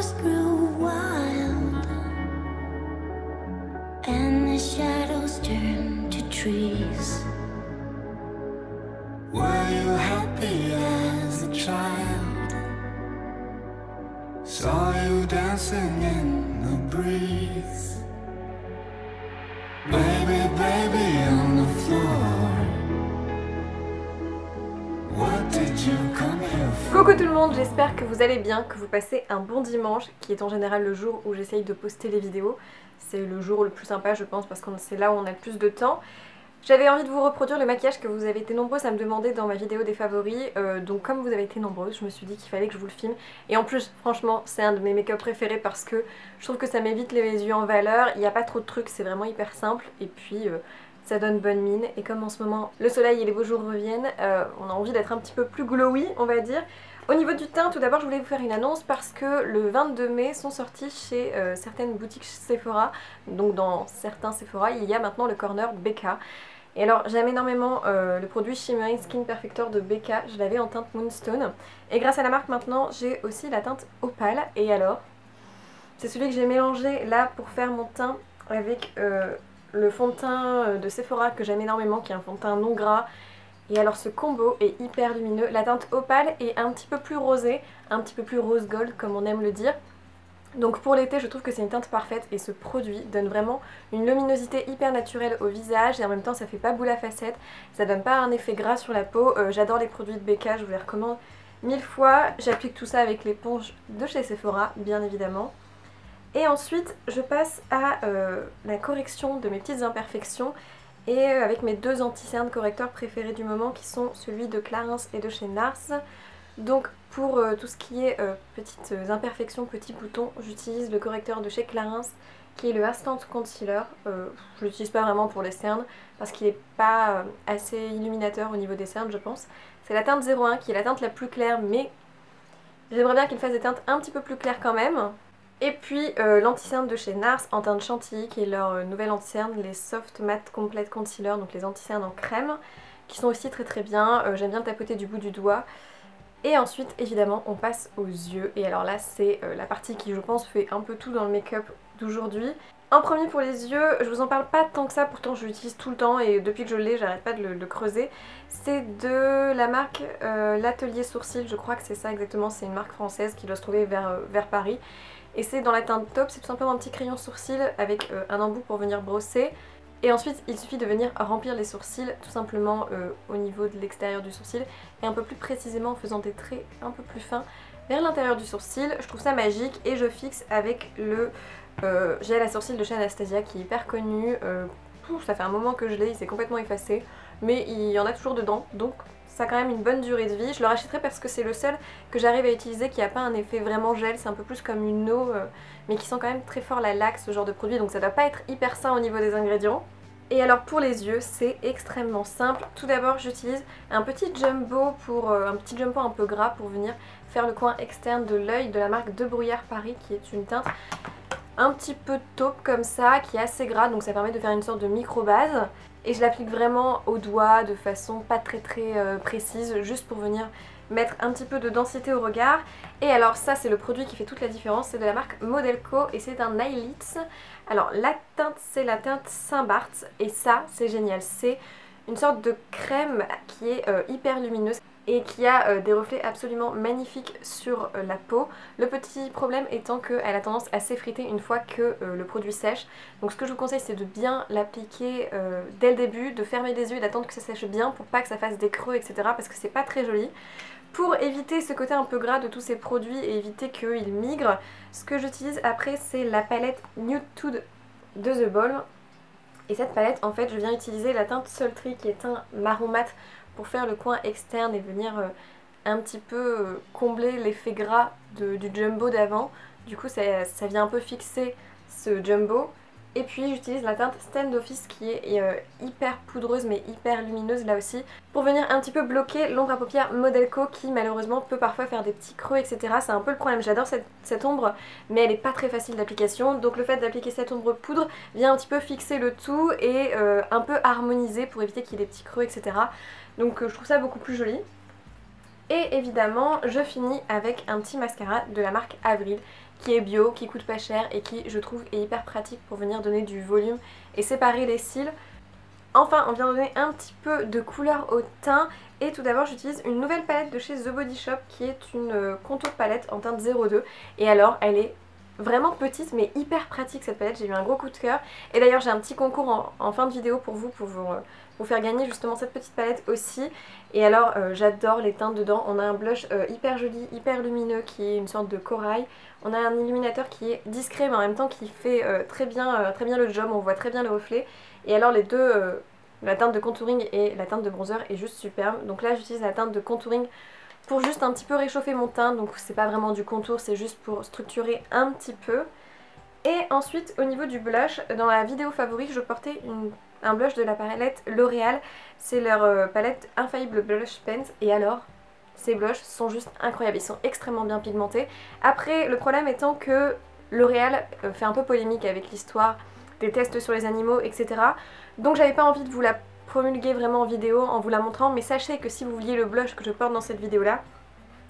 flowers grew wild, and the shadows turned to trees. Were you happy as a child? Saw you dancing in the breeze. Baby, baby on the floor. What did you come here for? Coucou tout le monde, j'espère que vous allez bien, que vous passez un bon dimanche, qui est en général le jour où j'essaye de poster les vidéos. C'est le jour le plus sympa je pense, parce que c'est là où on a le plus de temps. J'avais envie de vous reproduire le maquillage que vous avez été nombreuses à me demander dans ma vidéo des favoris, donc comme vous avez été nombreuses, je me suis dit qu'il fallait que je vous le filme. Et en plus, franchement, c'est un de mes make-up préférés parce que je trouve que ça m'évite les yeux en valeur, il n'y a pas trop de trucs, c'est vraiment hyper simple, et puis ça donne bonne mine. Et comme en ce moment, le soleil et les beaux jours reviennent, on a envie d'être un petit peu plus glowy, on va dire. Au niveau du teint, tout d'abord je voulais vous faire une annonce parce que le 22 mai sont sortis chez certaines boutiques Sephora, donc dans certains Sephora, il y a maintenant le corner Becca. Et alors j'aime énormément le produit Shimmering Skin Perfector de Becca, je l'avais en teinte Moonstone. Et grâce à la marque maintenant, j'ai aussi la teinte Opale. Et alors, c'est celui que j'ai mélangé là pour faire mon teint avec le fond de teint de Sephora que j'aime énormément, qui est un fond de teint non gras. Et alors ce combo est hyper lumineux, la teinte Opale est un petit peu plus rosée, un petit peu plus rose gold comme on aime le dire. Donc pour l'été je trouve que c'est une teinte parfaite et ce produit donne vraiment une luminosité hyper naturelle au visage et en même temps ça fait pas boule à facettes, ça donne pas un effet gras sur la peau. J'adore les produits de Becca, je vous les recommande 1000 fois. J'applique tout ça avec l'éponge de chez Sephora bien évidemment. Et ensuite je passe à la correction de mes petites imperfections et avec mes deux anti-cernes correcteurs préférés du moment qui sont celui de Clarins et de chez NARS. Donc pour tout ce qui est petites imperfections, petits boutons, j'utilise le correcteur de chez Clarins qui est le Instant Concealer. Je l'utilise pas vraiment pour les cernes parce qu'il n'est pas assez illuminateur au niveau des cernes je pense. C'est la teinte 01 qui est la teinte la plus claire, mais j'aimerais bien qu'il fasse des teintes un petit peu plus claires quand même. Et puis l'anti-cerne de chez NARS en teinte chantilly qui est leur nouvelle anti-cerne, les Soft Matte Complete Concealer, donc les anti-cernes en crème, qui sont aussi très bien. J'aime bien tapoter du bout du doigt. Et ensuite évidemment on passe aux yeux, et alors là c'est la partie qui je pense fait un peu tout dans le make-up d'aujourd'hui. En premier pour les yeux, je vous en parle pas tant que ça, pourtant je l'utilise tout le temps et depuis que je l'ai j'arrête pas de le creuser. C'est de la marque l'Atelier Sourcil, je crois que c'est ça exactement, c'est une marque française qui doit se trouver vers Paris. Et c'est dans la teinte Taupe, c'est tout simplement un petit crayon sourcil avec un embout pour venir brosser. Et ensuite il suffit de venir remplir les sourcils tout simplement au niveau de l'extérieur du sourcil et un peu plus précisément en faisant des traits un peu plus fins vers l'intérieur du sourcil. Je trouve ça magique et je fixe avec le gel à sourcils de chez Anastasia qui est hyper connu. Ça fait un moment que je l'ai, il s'est complètement effacé mais il y en a toujours dedans, donc ça a quand même une bonne durée de vie. Je le rachèterai parce que c'est le seul que j'arrive à utiliser qui n'a pas un effet vraiment gel, c'est un peu plus comme une eau mais qui sent quand même très fort la laque, ce genre de produit, donc ça doit pas être hyper sain au niveau des ingrédients. Et alors pour les yeux c'est extrêmement simple. Tout d'abord j'utilise un petit jumbo un peu gras pour venir faire le coin externe de l'œil de la marque De Bruyère Paris, qui est une teinte un petit peu taupe comme ça, qui est assez gras, donc ça permet de faire une sorte de micro base. Et je l'applique vraiment au doigt de façon pas très précise, juste pour venir mettre un petit peu de densité au regard. Et alors ça c'est le produit qui fait toute la différence, c'est de la marque Modelco et c'est un Eyelits. Alors la teinte c'est la teinte Saint-Barth et ça c'est génial, c'est une sorte de crème qui est hyper lumineuse et qui a des reflets absolument magnifiques sur la peau. Le petit problème étant qu'elle a tendance à s'effriter une fois que le produit sèche. Donc ce que je vous conseille c'est de bien l'appliquer dès le début, de fermer les yeux et d'attendre que ça sèche bien pour pas que ça fasse des creux etc. parce que c'est pas très joli. Pour éviter ce côté un peu gras de tous ces produits et éviter qu'ils migrent, ce que j'utilise après c'est la palette Nude Tude de The Balm. Et cette palette en fait je viens utiliser la teinte Sultry qui est un marron mat pour faire le coin externe et venir un petit peu combler l'effet gras du jumbo d'avant. Du coup ça vient un peu fixer ce jumbo. Et puis j'utilise la teinte Stand Office qui est hyper poudreuse mais hyper lumineuse là aussi, pour venir un petit peu bloquer l'ombre à paupières Modelco qui malheureusement peut parfois faire des petits creux etc. C'est un peu le problème, j'adore cette ombre mais elle est pas très facile d'application, donc le fait d'appliquer cette ombre poudre vient un petit peu fixer le tout et un peu harmoniser pour éviter qu'il y ait des petits creux etc. Donc je trouve ça beaucoup plus joli. Et évidemment je finis avec un petit mascara de la marque Avril qui est bio, qui coûte pas cher et qui je trouve est hyper pratique pour venir donner du volume et séparer les cils. Enfin on vient donner un petit peu de couleur au teint et tout d'abord j'utilise une nouvelle palette de chez The Body Shop qui est une contour palette en teinte 02 et alors elle est vraiment petite mais hyper pratique cette palette, j'ai eu un gros coup de cœur et d'ailleurs j'ai un petit concours en fin de vidéo pour vous faire gagner justement cette petite palette aussi. Et alors j'adore les teintes dedans, on a un blush hyper joli, hyper lumineux qui est une sorte de corail, on a un illuminateur qui est discret mais en même temps qui fait très bien le job, on voit très bien le reflet et alors les deux, la teinte de contouring et la teinte de bronzer est juste superbe. Donc là j'utilise la teinte de contouring pour juste un petit peu réchauffer mon teint, donc c'est pas vraiment du contour, c'est juste pour structurer un petit peu. Et ensuite au niveau du blush, dans la vidéo favori je portais un blush de la palette L'Oréal, c'est leur palette Infaillible Blush Paint et alors ces blushs sont juste incroyables, ils sont extrêmement bien pigmentés. Après le problème étant que L'Oréal fait un peu polémique avec l'histoire des tests sur les animaux etc. Donc j'avais pas envie de vous la promulguer vraiment en vidéo en vous la montrant, mais sachez que si vous vouliez le blush que je porte dans cette vidéo là,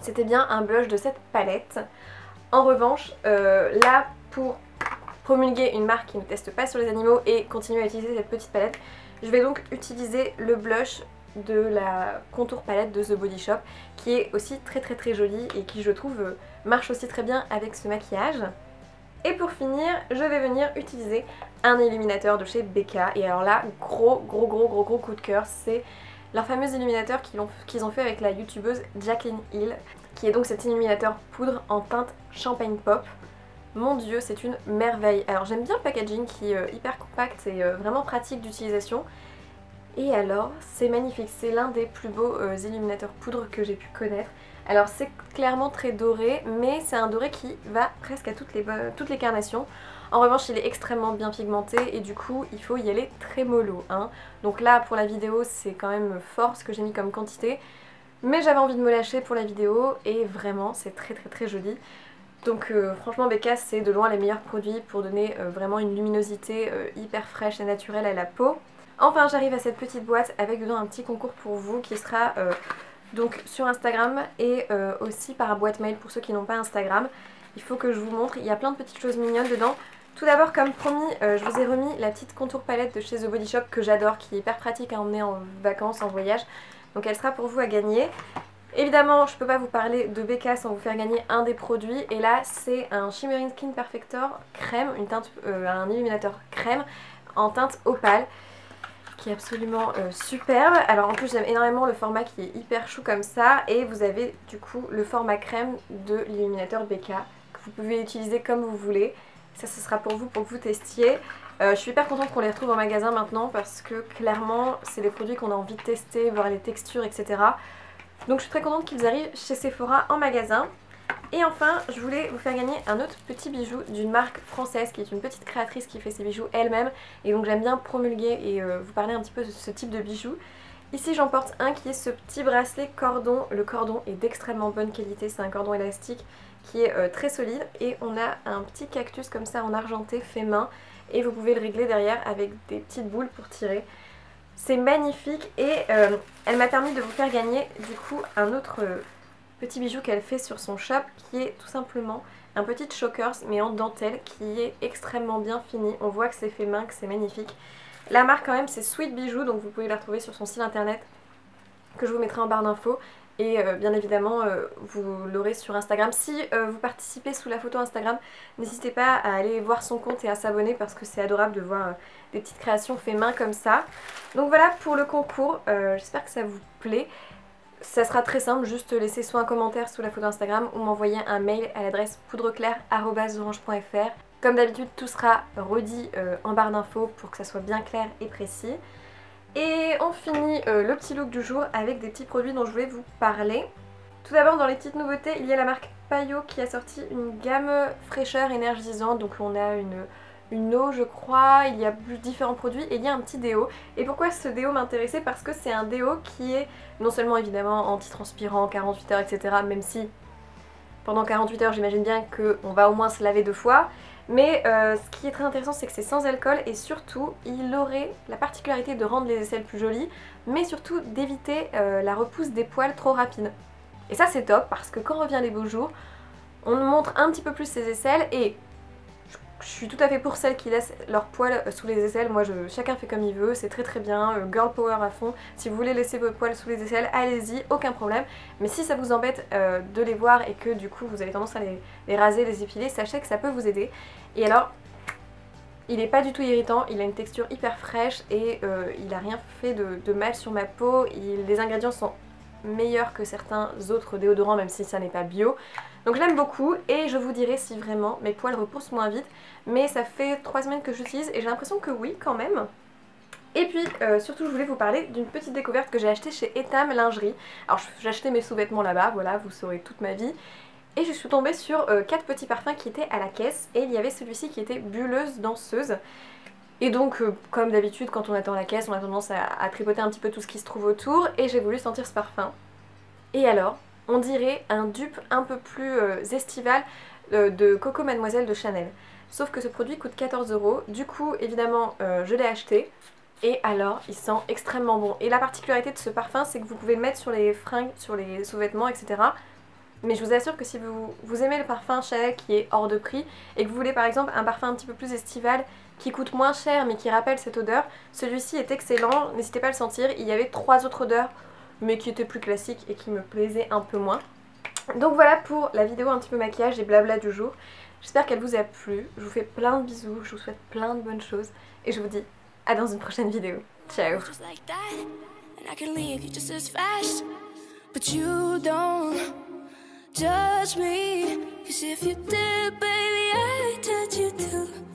c'était bien un blush de cette palette. En revanche là pour promulguer une marque qui ne teste pas sur les animaux et continuer à utiliser cette petite palette, je vais donc utiliser le blush de la contour palette de The Body Shop qui est aussi très joli et qui je trouve marche aussi très bien avec ce maquillage. Et pour finir je vais venir utiliser un illuminateur de chez Becca et alors là gros coup de cœur, c'est leur fameux illuminateur qu'ils ont fait avec la youtubeuse Jacqueline Hill qui est donc cet illuminateur poudre en teinte champagne pop. Mon dieu c'est une merveille. Alors j'aime bien le packaging qui est hyper compact et vraiment pratique d'utilisation. Et alors c'est magnifique, c'est l'un des plus beaux illuminateurs poudre que j'ai pu connaître. Alors c'est clairement très doré mais c'est un doré qui va presque à toutes les carnations. En revanche il est extrêmement bien pigmenté et du coup il faut y aller très mollo hein. Donc là pour la vidéo c'est quand même fort ce que j'ai mis comme quantité. Mais j'avais envie de me lâcher pour la vidéo et vraiment c'est très joli. Donc franchement Becca c'est de loin les meilleurs produits pour donner vraiment une luminosité hyper fraîche et naturelle à la peau. Enfin j'arrive à cette petite boîte avec dedans un petit concours pour vous qui sera donc sur Instagram et aussi par boîte mail pour ceux qui n'ont pas Instagram. Il faut que je vous montre, il y a plein de petites choses mignonnes dedans. Tout d'abord comme promis je vous ai remis la petite contour palette de chez The Body Shop que j'adore, qui est hyper pratique à emmener en vacances, en voyage. Donc elle sera pour vous à gagner. Évidemment je peux pas vous parler de Becca sans vous faire gagner un des produits et là c'est un Shimmering Skin Perfector crème, un illuminateur crème en teinte opale qui est absolument superbe. Alors en plus j'aime énormément le format qui est hyper chou comme ça et vous avez du coup le format crème de l'illuminateur Becca que vous pouvez utiliser comme vous voulez. Ça ce sera pour que vous testiez. Je suis hyper contente qu'on les retrouve en magasin maintenant parce que clairement c'est des produits qu'on a envie de tester, voir les textures etc. Donc je suis très contente qu'ils arrivent chez Sephora en magasin. Et enfin je voulais vous faire gagner un autre petit bijou d'une marque française qui est une petite créatrice qui fait ses bijoux elle-même. Et donc j'aime bien promulguer et vous parler un petit peu de ce type de bijoux. Ici j'en porte un qui est ce petit bracelet cordon. Le cordon est d'extrêmement bonne qualité, c'est un cordon élastique qui est très solide. Et on a un petit cactus comme ça en argenté fait main. Et vous pouvez le régler derrière avec des petites boules pour tirer. C'est magnifique et elle m'a permis de vous faire gagner du coup un autre petit bijou qu'elle fait sur son shop qui est tout simplement un petit chokers mais en dentelle qui est extrêmement bien fini. On voit que c'est fait main, que c'est magnifique. La marque quand même c'est Sweet Bijoux, donc vous pouvez la retrouver sur son site internet que je vous mettrai en barre d'infos. Et bien évidemment vous l'aurez sur Instagram. Si vous participez sous la photo Instagram, n'hésitez pas à aller voir son compte et à s'abonner parce que c'est adorable de voir des petites créations fait main comme ça. Donc voilà pour le concours, j'espère que ça vous plaît. Ça sera très simple, juste laisser soit un commentaire sous la photo Instagram ou m'envoyer un mail à l'adresse poudreclaire@orange.fr. Comme d'habitude tout sera redit en barre d'infos pour que ça soit bien clair et précis. Et on finit le petit look du jour avec des petits produits dont je voulais vous parler. Tout d'abord dans les petites nouveautés, il y a la marque Payot qui a sorti une gamme fraîcheur énergisante. Donc on a une eau je crois, il y a différents produits et il y a un petit déo. Et pourquoi ce déo m'intéressait? Parce que c'est un déo qui est non seulement évidemment anti-transpirant, 48 heures etc. Même si pendant 48 heures j'imagine bien qu'on va au moins se laver 2 fois. Mais ce qui est très intéressant c'est que c'est sans alcool et surtout il aurait la particularité de rendre les aisselles plus jolies mais surtout d'éviter la repousse des poils trop rapide. Et ça c'est top parce que quand revient les beaux jours, on montre un petit peu plus ses aisselles et je suis tout à fait pour celles qui laissent leurs poils sous les aisselles. Moi, chacun fait comme il veut, c'est très très bien, girl power à fond. Si vous voulez laisser vos poils sous les aisselles, allez-y, aucun problème. Mais si ça vous embête de les voir et que du coup vous avez tendance à les raser, les épiler, sachez que ça peut vous aider. Et alors, il est pas du tout irritant, il a une texture hyper fraîche et il a rien fait de mal sur ma peau. Les ingrédients sont meilleurs que certains autres déodorants, même si ça n'est pas bio. Donc je l'aime beaucoup et je vous dirai si vraiment mes poils repoussent moins vite. Mais ça fait 3 semaines que j'utilise et j'ai l'impression que oui quand même. Et puis surtout je voulais vous parler d'une petite découverte que j'ai achetée chez Etam Lingerie. Alors j'ai acheté mes sous-vêtements là-bas, voilà, vous saurez toute ma vie. Et je suis tombée sur 4 petits parfums qui étaient à la caisse et il y avait celui-ci qui était bulleuse danseuse. Et donc comme d'habitude quand on attend la caisse on a tendance à tripoter un petit peu tout ce qui se trouve autour et j'ai voulu sentir ce parfum. Et alors, on dirait un dupe un peu plus estival de Coco Mademoiselle de Chanel. Sauf que ce produit coûte 14 €. Du coup, évidemment, je l'ai acheté. Et alors, il sent extrêmement bon. Et la particularité de ce parfum, c'est que vous pouvez le mettre sur les fringues, sur les sous-vêtements, etc. Mais je vous assure que si vous aimez le parfum Chanel qui est hors de prix et que vous voulez par exemple un parfum un petit peu plus estival qui coûte moins cher mais qui rappelle cette odeur, celui-ci est excellent, n'hésitez pas à le sentir. Il y avait 3 autres odeurs mais qui étaient plus classiques et qui me plaisaient un peu moins. Donc voilà pour la vidéo un petit peu maquillage et blabla du jour. J'espère qu'elle vous a plu, je vous fais plein de bisous, je vous souhaite plein de bonnes choses et je vous dis à dans une prochaine vidéo. Ciao. Judge me, 'cause if you did, baby, I'd judge you too.